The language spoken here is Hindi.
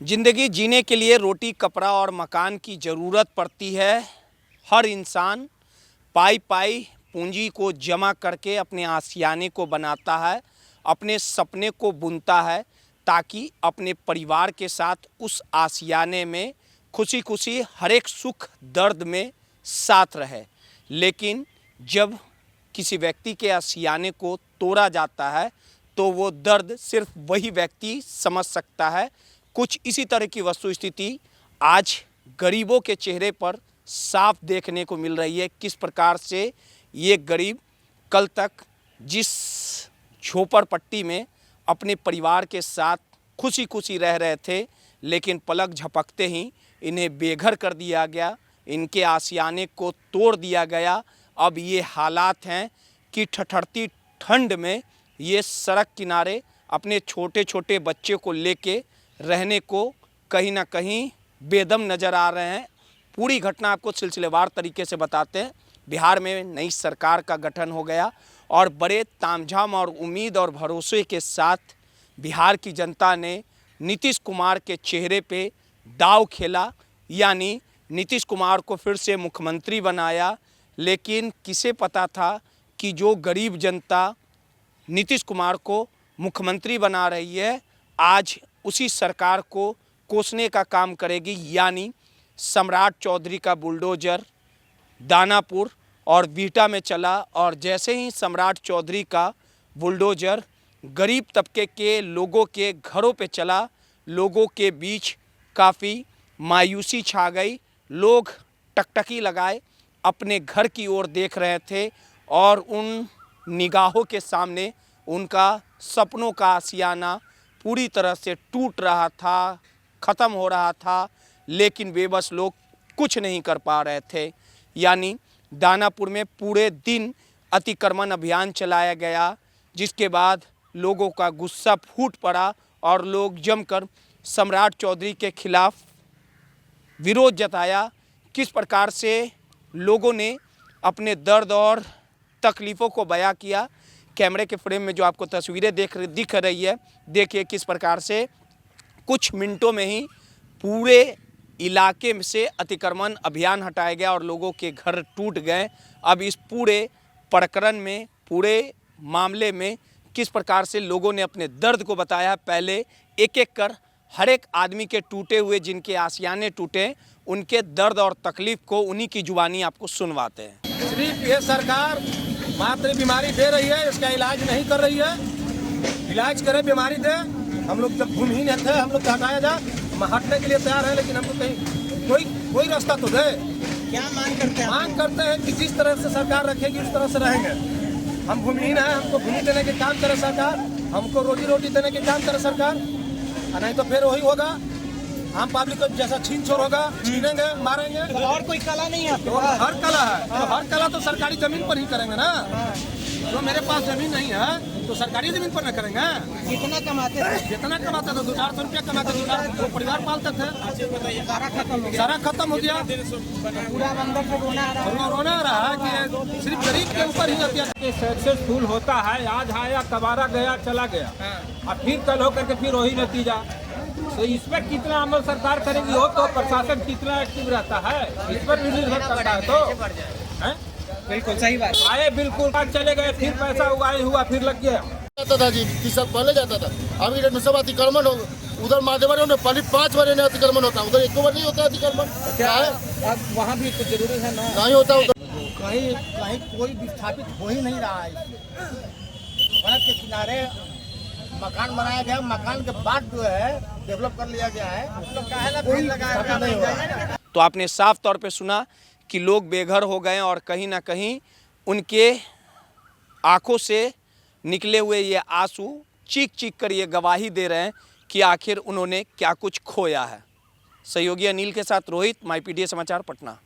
ज़िंदगी जीने के लिए रोटी, कपड़ा और मकान की ज़रूरत पड़ती है। हर इंसान पाई पाई पूंजी को जमा करके अपने आशियाने को बनाता है, अपने सपने को बुनता है ताकि अपने परिवार के साथ उस आशियाने में खुशी खुशी हर एक सुख दर्द में साथ रहे। लेकिन जब किसी व्यक्ति के आशियाने को तोड़ा जाता है तो वो दर्द सिर्फ वही व्यक्ति समझ सकता है। कुछ इसी तरह की वस्तुस्थिति आज गरीबों के चेहरे पर साफ देखने को मिल रही है। किस प्रकार से ये गरीब कल तक जिस झोपड़पट्टी में अपने परिवार के साथ खुशी खुशी रह रहे थे, लेकिन पलक झपकते ही इन्हें बेघर कर दिया गया, इनके आशियाने को तोड़ दिया गया। अब ये हालात हैं कि ठठरती ठंड में ये सड़क किनारे अपने छोटे छोटे बच्चे को लेके रहने को कहीं ना कहीं बेदम नज़र आ रहे हैं। पूरी घटना आपको सिलसिलेवार तरीके से बताते हैं। बिहार में नई सरकार का गठन हो गया और बड़े तामझाम और उम्मीद और भरोसे के साथ बिहार की जनता ने नीतीश कुमार के चेहरे पे दाव खेला, यानी नीतीश कुमार को फिर से मुख्यमंत्री बनाया। लेकिन किसे पता था कि जो गरीब जनता नीतीश कुमार को मुख्यमंत्री बना रही है, आज उसी सरकार को कोसने का काम करेगी। यानी सम्राट चौधरी का बुलडोजर दानापुर और बीटा में चला और जैसे ही सम्राट चौधरी का बुलडोजर गरीब तबके के लोगों के घरों पे चला, लोगों के बीच काफ़ी मायूसी छा गई। लोग टकटकी लगाए अपने घर की ओर देख रहे थे और उन निगाहों के सामने उनका सपनों का आशियाना पूरी तरह से टूट रहा था, ख़त्म हो रहा था। लेकिन बेबस लोग कुछ नहीं कर पा रहे थे। यानी दानापुर में पूरे दिन अतिक्रमण अभियान चलाया गया, जिसके बाद लोगों का गुस्सा फूट पड़ा और लोग जमकर सम्राट चौधरी के खिलाफ विरोध जताया। किस प्रकार से लोगों ने अपने दर्द और तकलीफ़ों को बयां किया, कैमरे के फ्रेम में जो आपको तस्वीरें दिख रही है, देखिए किस प्रकार से कुछ मिनटों में ही पूरे इलाके में से अतिक्रमण अभियान हटाया गया और लोगों के घर टूट गए। अब इस पूरे प्रकरण में, पूरे मामले में किस प्रकार से लोगों ने अपने दर्द को बताया, पहले एक एक कर हर एक आदमी के टूटे हुए, जिनके आशियाने टूटे, उनके दर्द और तकलीफ़ को उन्हीं की जुबानी आपको सुनवाते हैं। सिर्फ ये सरकार मात्र बीमारी दे रही है, इसका इलाज नहीं कर रही है। इलाज करे, बीमारी दे। हम लोग जब भूमिहीन थे, हम लोग हटाया जाए, हम हटने के लिए तैयार है, लेकिन हमको कहीं कोई रास्ता तो दे। क्या मांग करते हैं? मांग करते हैं कि जिस तरह से सरकार रखेगी उस तरह से रहेंगे। हम भूमिहीन हैं, हमको भूमि देने के काम करे सरकार, हमको रोजी रोटी देने के काम करे सरकार, नहीं तो फिर वही होगा, हम पब्लिक को जैसा छीन छोड़ होगा, छीनेंगे, मारेंगे। तो और कोई कला नहीं है? तो हर कला है, तो हर कला तो सरकारी जमीन पर ही करेंगे ना। तो मेरे पास जमीन नहीं है तो सरकारी जमीन पर न करेंगे। कितना कमाते थे? जितना कमाते थे 200-400 रुपया कमाते थे, तो परिवार पालते थे। सारा खत्म हो गया। पूरा अंदर से रोना आ रहा है कि सिर्फ गरीब के ऊपर ही अत्याचार। सक्सेसफुल होता है, आज आया कबारा गया चला गया, और फिर कल होकर के फिर वही नतीजा। तो इस पर कितना अमल सरकार करेगी हो, तो प्रशासन कितना एक्टिव रहता है, इस पर भी निर्भर करता है। तो बिल्कुल सही बात। आए बिल्कुल चले गए, फिर पैसा उगाए हुआ, फिर लग गया। जाता था जी, 30 साल पहले जाता था। अभी डेट में सब अतिक्रमण हो, उधर महादेवर में 5 बार अतिक्रमण होता है, उधर एक बार नहीं होता अतिक्रमण। क्या है अब वहाँ भी तो जरूरी है ना, नहीं होता उधर। कहीं कहीं कोई विस्थापित हो ही नहीं रहा है। सड़क के किनारे मकान बनाया गया, मकान के बाद जो है डेवलप कर लिया गया है, कोई विस्थापित नहीं हो रहा। तो आपने साफ तौर पे सुना कि लोग बेघर हो गए और कहीं ना कहीं उनके आंखों से निकले हुए ये आंसू चीख चीख कर ये गवाही दे रहे हैं कि आखिर उन्होंने क्या कुछ खोया है। सहयोगी अनिल के साथ रोहित, माईपीडीए समाचार, पटना।